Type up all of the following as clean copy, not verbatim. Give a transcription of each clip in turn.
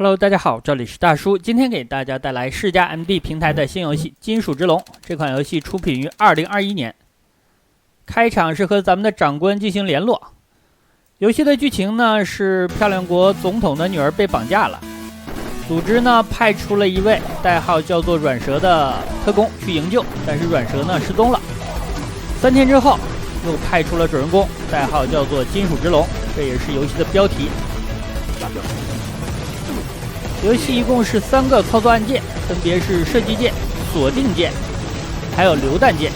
Hello， 大家好，这里是大叔，今天给大家带来世嘉 MD 平台的新游戏《金属之龙》。这款游戏出品于2021年。开场是和咱们的长官进行联络。游戏的剧情呢是漂亮国总统的女儿被绑架了，组织呢派出了一位代号叫做软蛇的特工去营救，但是软蛇呢失踪了。3天之后，又派出了主人公，代号叫做金属之龙，这也是游戏的标题。游戏一共是3个操作按键，分别是射击键、锁定键，还有榴弹键。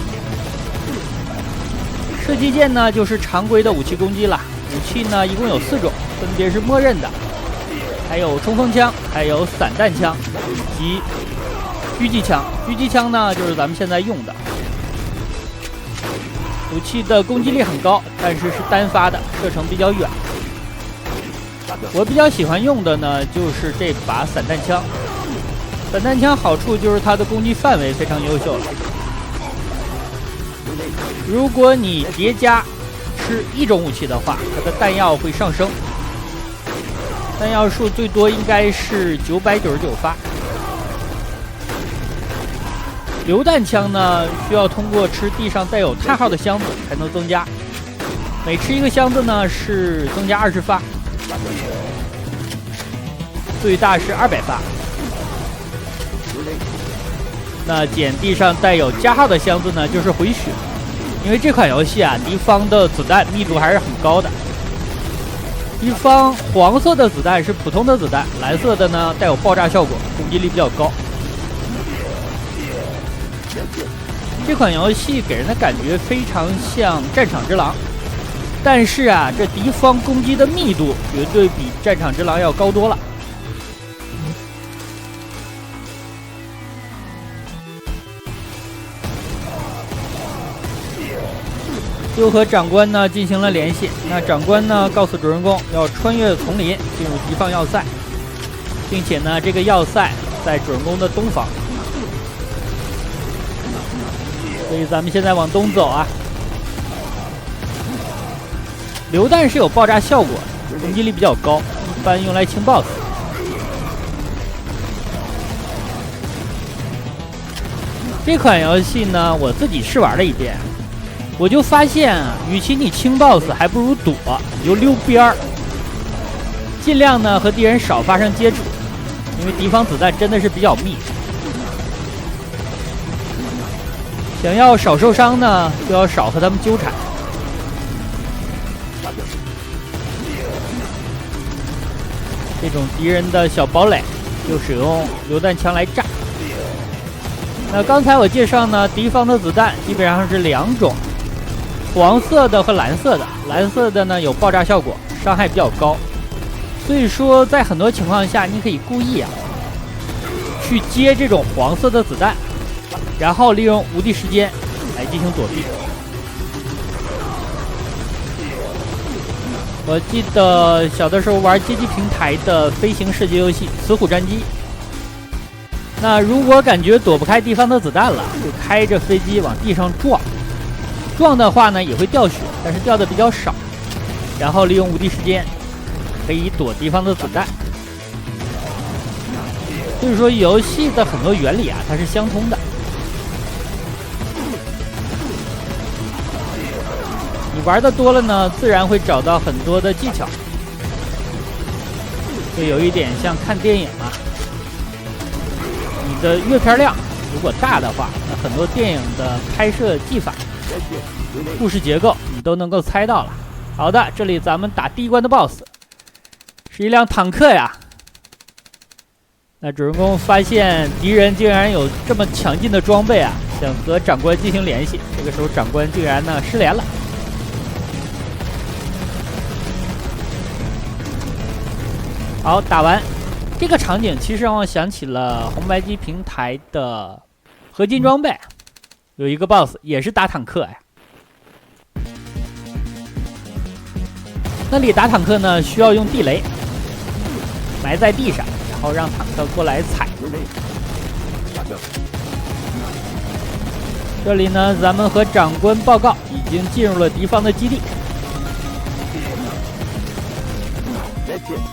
射击键呢就是常规的武器攻击了，武器呢一共有4种，分别是默认的，还有冲锋枪，还有散弹枪以及狙击枪。狙击枪呢就是咱们现在用的。武器的攻击力很高，但是是单发的，射程比较远。我比较喜欢用的呢就是这把散弹枪。散弹枪好处就是它的攻击范围非常优秀了。如果你叠加吃一种武器的话，它的弹药会上升，弹药数最多应该是999发。榴弹枪呢需要通过吃地上带有叹号的箱子才能增加，每吃一个箱子呢是增加20发，最大是200发。那捡地上带有加号的箱子呢就是回血，因为这款游戏啊敌方的子弹密度还是很高的。敌方黄色的子弹是普通的子弹，蓝色的呢带有爆炸效果，攻击力比较高。这款游戏给人的感觉非常像战场之狼，但是啊这敌方攻击的密度绝对比战场之狼要高多了。又和长官呢进行了联系，那长官呢告诉主人公要穿越丛林进入敌方要塞，并且呢这个要塞在主人公的东方，所以咱们现在往东走啊。榴弹是有爆炸效果，攻击力比较高，一般用来清 BOSS。这款游戏呢我自己试玩了一遍，我就发现啊，与其你清 BOSS， 还不如躲，你就溜边儿，尽量呢和敌人少发生接触，因为敌方子弹真的是比较密。想要少受伤呢，就要少和他们纠缠。这种敌人的小堡垒，就使用榴弹枪来炸。那刚才我介绍呢，敌方的子弹基本上是2种。黄色的和蓝色的，蓝色的呢有爆炸效果，伤害比较高，所以说在很多情况下你可以故意去接这种黄色的子弹，然后利用无敌时间来进行躲避。我记得小的时候玩街机平台的飞行射击游戏《雌虎战机》，那如果感觉躲不开敌方的子弹了，就开着飞机往地上撞的话呢也会掉血，但是掉的比较少，然后利用无敌时间可以躲敌方的子弹。所以说游戏的很多原理啊它是相通的。你玩的多了呢自然会找到很多的技巧，就有一点像看电影啊，你的阅片量如果大的话，那很多电影的拍摄技法故事结构你都能够猜到了。好的，这里咱们打第1关的 BOSS 是一辆坦克呀。那主人公发现敌人竟然有这么强劲的装备啊，想和长官进行联系，这个时候长官竟然呢失联了。好，打完这个场景其实让我想起了红白机平台的合金装备，有一个 BOSS 也是打坦克呀。那里打坦克呢需要用地雷埋在地上，然后让坦克过来踩。这里呢咱们和长官报告已经进入了敌方的基地。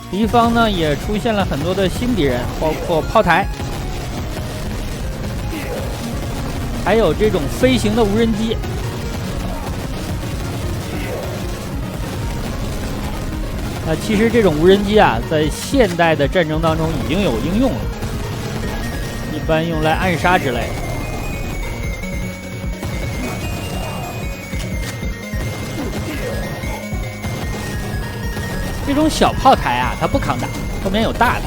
敌方呢也出现了很多的新敌人，包括炮台，还有这种飞行的无人机。其实这种无人机啊，在现代的战争当中已经有应用了，一般用来暗杀之类的。这种小炮台啊，它不抗打，后面有大的。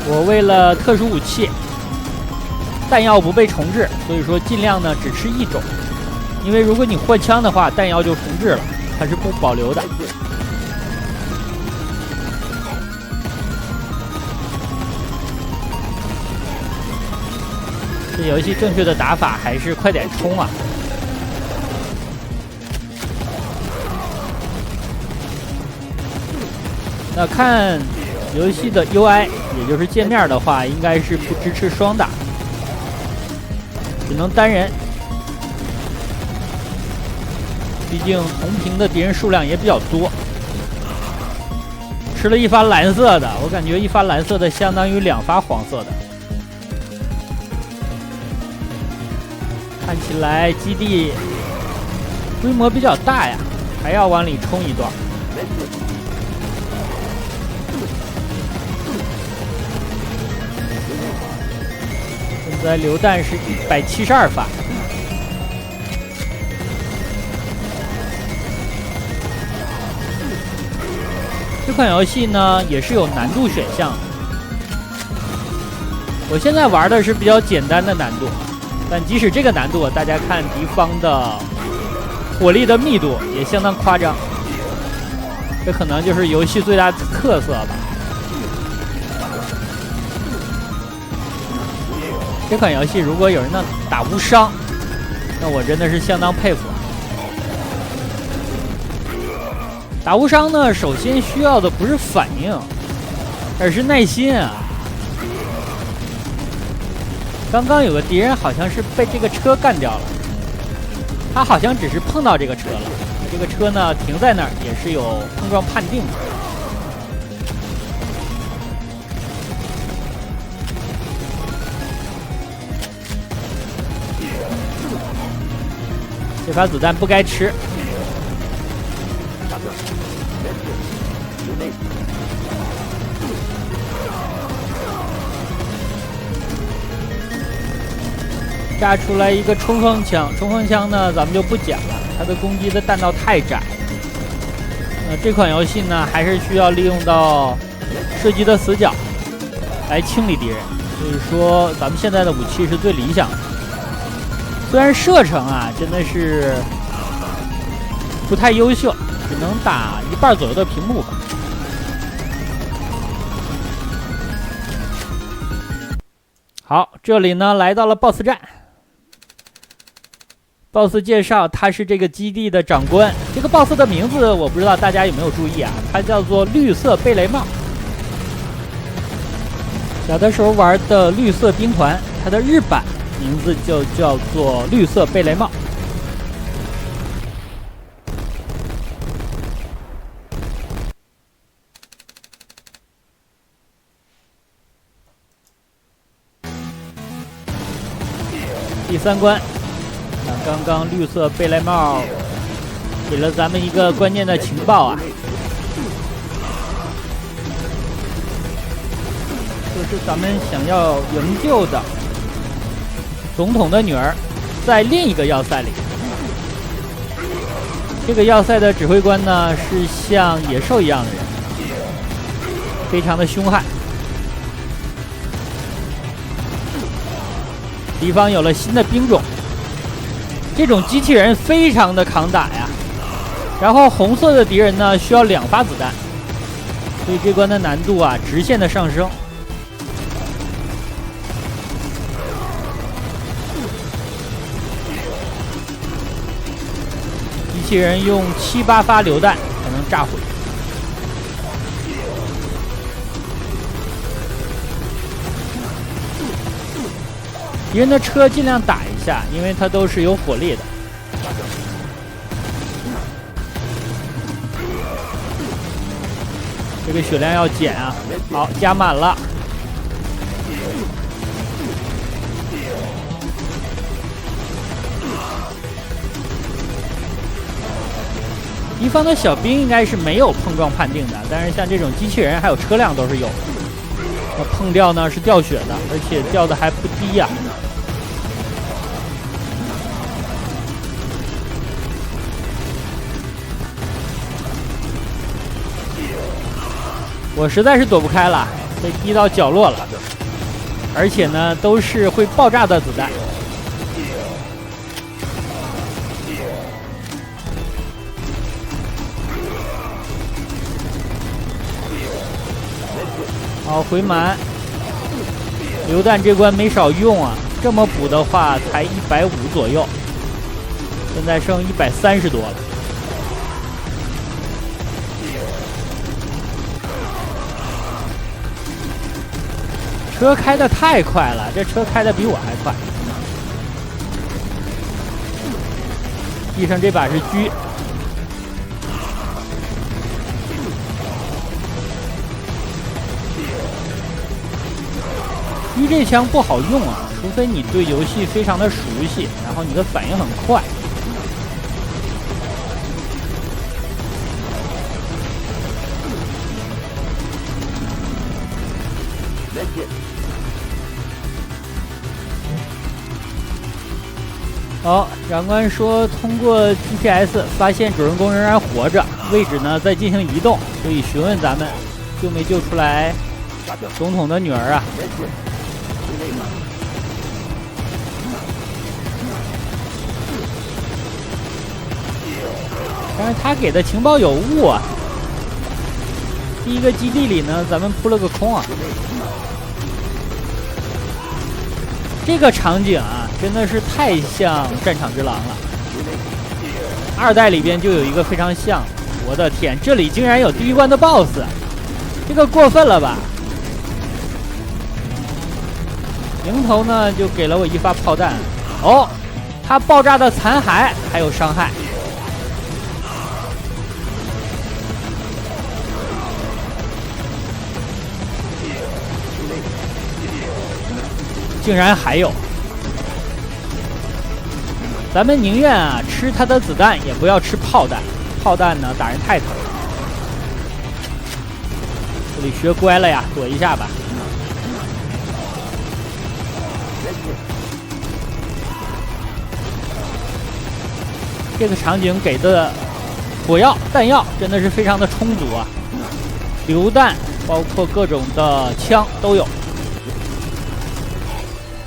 我为了特殊武器，弹药不被重置，所以说尽量呢只吃一种。因为如果你换枪的话，弹药就重置了，它是不保留的。这游戏正确的打法还是快点冲啊！那看游戏的 UI， 也就是界面的话，应该是不支持双打，只能单人。毕竟同屏的敌人数量也比较多。吃了一发蓝色的，我感觉一发蓝色的相当于2发黄色的。看起来基地规模比较大呀，还要往里冲一段。现在榴弹是172发。这款游戏呢也是有难度选项的，我现在玩的是比较简单的难度，但即使这个难度，大家看敌方的火力的密度也相当夸张，这可能就是游戏最大的特色吧。这款游戏如果有人能打无伤，那我真的是相当佩服。打无伤呢，首先需要的不是反应，而是耐心啊。刚刚有个敌人好像是被这个车干掉了，他好像只是碰到这个车了，这个车呢停在那儿也是有碰撞判定的。这发子弹不该吃。炸出来一个冲锋枪，冲锋枪呢咱们就不讲了，它的攻击的弹道太窄。这款游戏呢还是需要利用到射击的死角来清理敌人，所以说咱们现在的武器是最理想的。虽然射程啊真的是不太优秀，只能打一半左右的屏幕吧。好，这里呢来到了 BOSS 战。BOSS 介绍，他是这个基地的长官。这个 BOSS 的名字我不知道大家有没有注意啊？他叫做绿色贝雷帽。小的时候玩的绿色兵团，它的日版名字就叫做绿色贝雷帽。第3关，刚刚绿色贝雷帽给了咱们一个关键的情报啊，就是咱们想要营救的总统的女儿在另一个要塞里。这个要塞的指挥官呢是像野兽一样的人，非常的凶悍。敌方有了新的兵种，这种机器人非常的抗打呀。然后红色的敌人呢需要2发子弹，所以这关的难度啊直线的上升。机器人用7、8发榴弹才能炸毁。敌人的车尽量打一下，因为它都是有火力的。这个血量要减啊！好，加满了。敌方的小兵应该是没有碰撞判定的，但是像这种机器人还有车辆都是有的。碰掉呢是掉血的，而且掉的还不低呀。我实在是躲不开了，被逼到角落了，而且呢都是会爆炸的子弹。好，回满。榴弹这关没少用啊，这么补的话才150左右，现在剩130多了。车开的太快了，这车开的比我还快。地上这把是狙。狙这枪不好用啊，除非你对游戏非常的熟悉，然后你的反应很快。好，长官说通过 GPS 发现主人公仍然活着，位置呢在进行移动，所以询问咱们救没救出来总统的女儿啊？但是他给的情报有误啊！第一个基地里呢，咱们扑了个空啊。这个场景啊，真的是太像《战场之狼》了。2代里边就有一个非常像，我的天，这里竟然有第1关的 BOSS， 这个过分了吧？迎头呢就给了我1发炮弹，哦，它爆炸的残骸还有伤害。竟然还有，咱们宁愿啊吃他的子弹，也不要吃炮弹。炮弹呢打人太疼了。这里学乖了呀，躲一下吧。这个场景给的火药、弹药真的是非常的充足啊，榴弹包括各种的枪都有。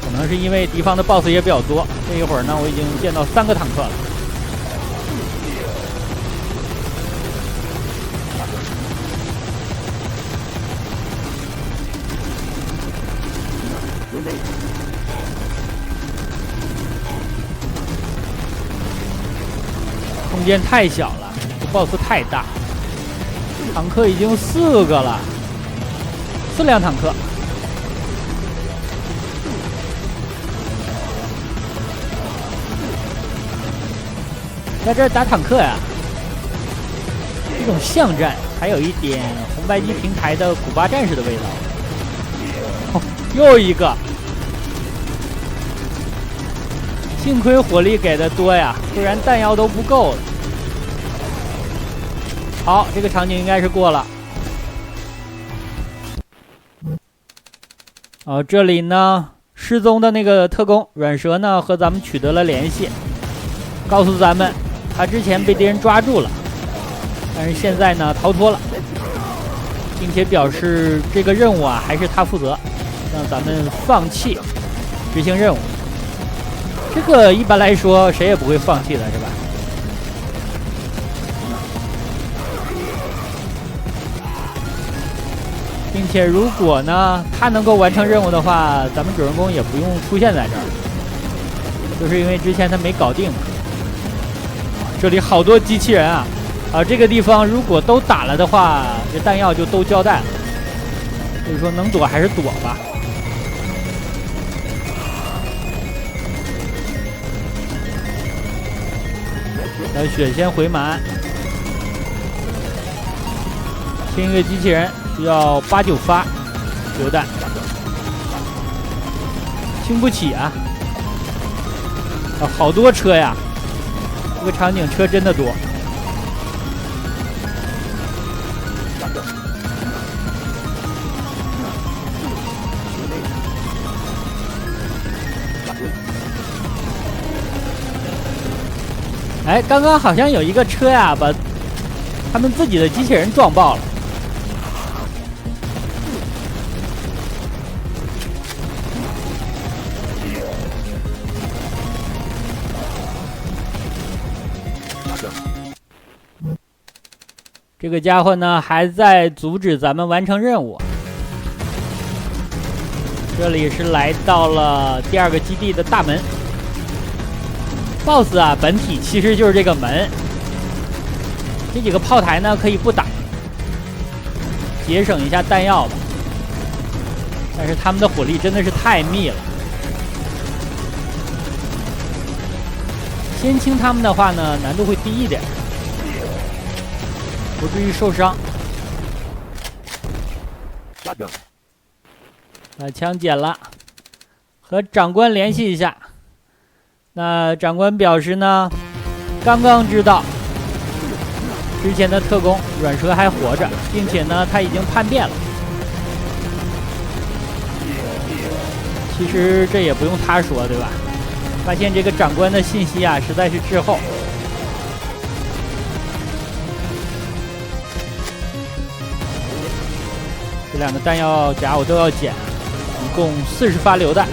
可能是因为敌方的 BOSS 也比较多，这一会儿呢，我已经见到3个坦克了。空间太小了，这 BOSS 太大，坦克已经4个了，4辆坦克。在这儿打坦克呀，这种巷战还有一点红白机平台的古巴战士的味道。哦，又一个，幸亏火力给的多呀，不然弹药都不够了。好，这个场景应该是过了。哦，这里呢，失踪的那个特工软蛇呢和咱们取得了联系，告诉咱们。他之前被敌人抓住了，但是现在呢逃脱了，并且表示这个任务啊还是他负责，让咱们放弃执行任务。这个一般来说谁也不会放弃的，是吧？并且如果呢他能够完成任务的话，咱们主人公也不用出现在这儿，就是因为之前他没搞定。这里好多机器人啊！这个地方如果都打了的话，这弹药就都交代了。所以说能躲还是躲吧。来，血先回满。清一个机器人需要8、9发榴弹，清不起啊！好多车呀，这个场景车真的多。哎，刚刚好像有一个车呀，把他们自己的机器人撞爆了。这个家伙呢，还在阻止咱们完成任务。这里是来到了第2个基地的大门。BOSS 啊，本体其实就是这个门。这几个炮台呢，可以不打，节省一下弹药吧。但是他们的火力真的是太密了。先清他们的话呢，难度会低一点，不至于受伤。把枪捡了，和长官联系一下。那长官表示呢，刚刚知道之前的特工软蛇还活着，并且呢他已经叛变了。其实这也不用他说，对吧？发现这个长官的信息啊，实在是滞后。这2个弹药夹我都要捡，一共40发榴弹。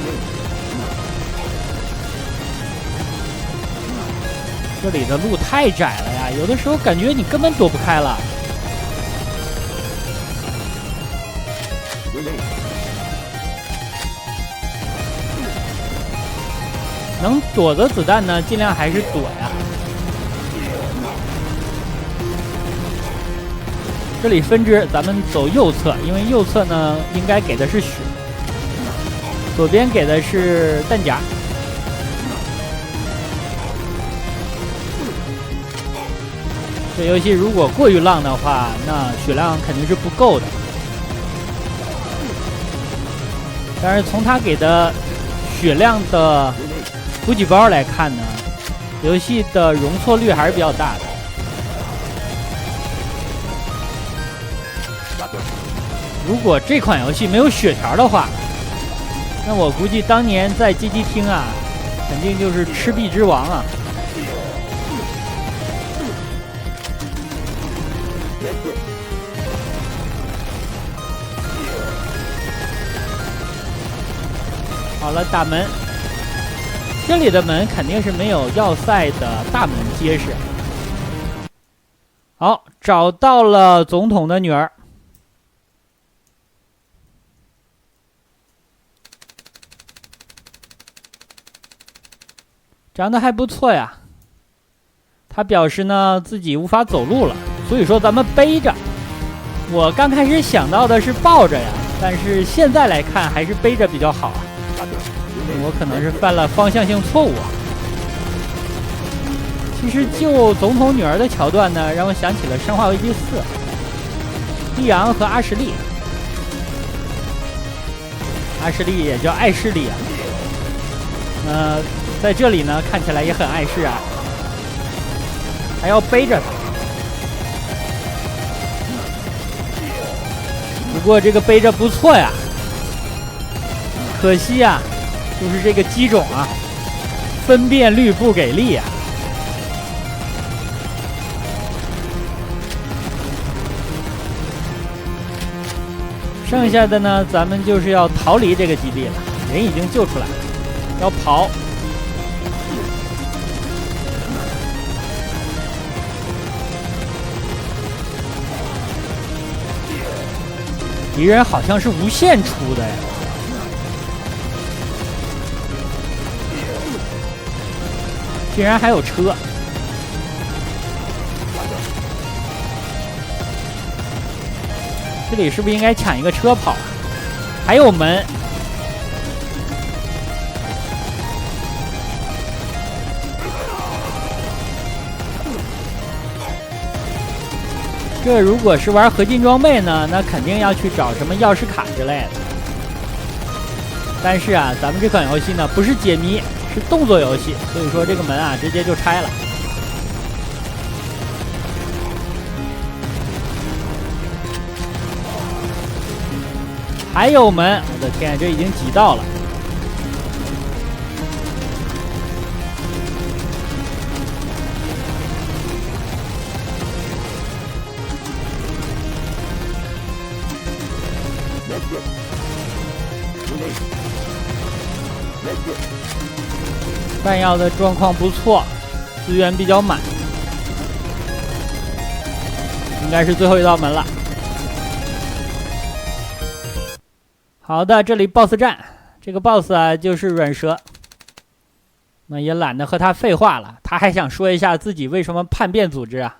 这里的路太窄了呀，有的时候感觉你根本躲不开了。能躲的子弹呢，尽量还是躲呀。这里分支，咱们走右侧，因为右侧呢应该给的是血，左边给的是弹夹。这游戏如果过于浪的话，那血量肯定是不够的。但是从他给的血量的补给包来看呢，游戏的容错率还是比较大的。如果这款游戏没有血条的话，那我估计当年在街机厅啊，肯定就是赤壁之王啊。好了，大门，这里的门肯定是没有要塞的大门结实。好，找到了总统的女儿。长得还不错呀。他表示呢自己无法走路了，所以说咱们背着。我刚开始想到的是抱着呀，但是现在来看还是背着比较好啊。我可能是犯了方向性错误啊。其实救总统女儿的桥段呢，让我想起了《生化危机4》，利昂和阿什利。阿什利也叫艾什利啊。在这里呢，看起来也很碍事啊，还要背着他。不过这个背着不错呀，可惜呀，就是这个机种啊，分辨率不给力啊。剩下的呢，咱们就是要逃离这个基地了，人已经救出来了，要跑。敌人好像是无限出的呀，竟然还有车。这里是不是应该抢一个车跑啊？还有门。这如果是玩合金装备呢，那肯定要去找什么钥匙卡之类的。但是啊，咱们这款游戏呢不是解谜，是动作游戏，所以说这个门啊直接就拆了。还有门，我的天，这已经挤到了。弹药的状况不错，资源比较满，应该是最后一道门了。好的，这里 BOSS 战，这个 BOSS 啊就是软蛇。那也懒得和他废话了，他还想说一下自己为什么叛变组织啊。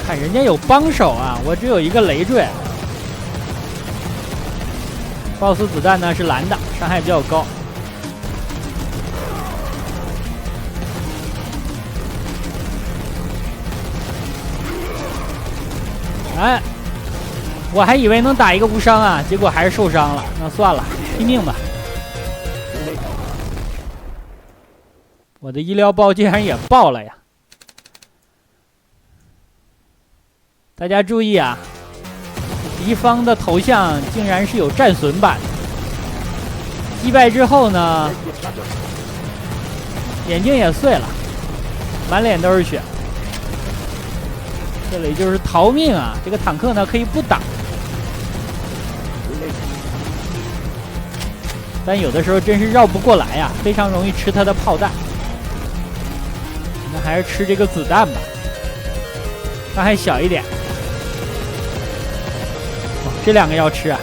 看人家有帮手啊，我只有一个累赘。BOSS 子弹呢是蓝的，伤害比较高。哎，我还以为能打一个无伤啊，结果还是受伤了。那算了，拼命吧。我的医疗包竟然也爆了呀！大家注意啊，敌方的头像竟然是有战损版的。击败之后呢，眼镜也碎了，满脸都是血。这里就是逃命啊！这个坦克呢可以不打，但有的时候真是绕不过来呀，非常容易吃他的炮弹。那还是吃这个子弹吧，伤害小一点。这两个要吃啊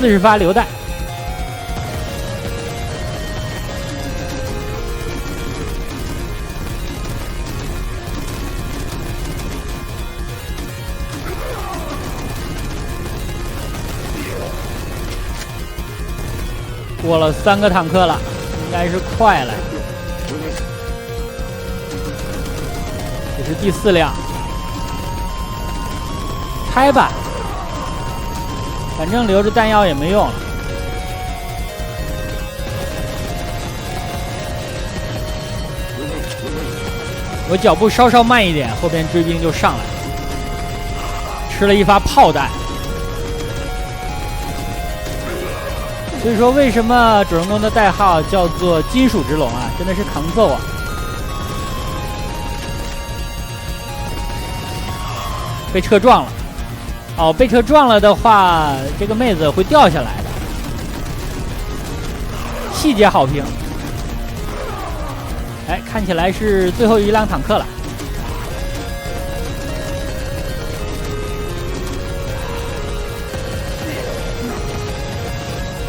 ，40发榴弹。过了3个坦克了，应该是快了。这是第4辆，拆吧。反正留着弹药也没用了。我脚步稍稍慢一点，后边追兵就上来了，吃了一发炮弹。所以说，为什么主人公的代号叫做金属之龙啊？真的是扛揍啊！被车撞了。哦，被车撞了的话，这个妹子会掉下来的。细节好评。哎，看起来是最后一辆坦克了。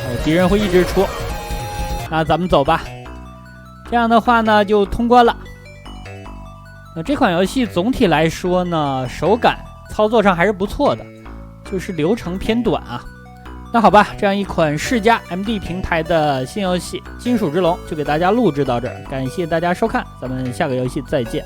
哦，敌人会一直出。那咱们走吧。这样的话呢，就通关了。那这款游戏总体来说呢，手感操作上还是不错的，就是流程偏短啊。那好吧，这样一款世嘉 MD 平台的新游戏《金属之龙》就给大家录制到这儿，感谢大家收看，咱们下个游戏再见。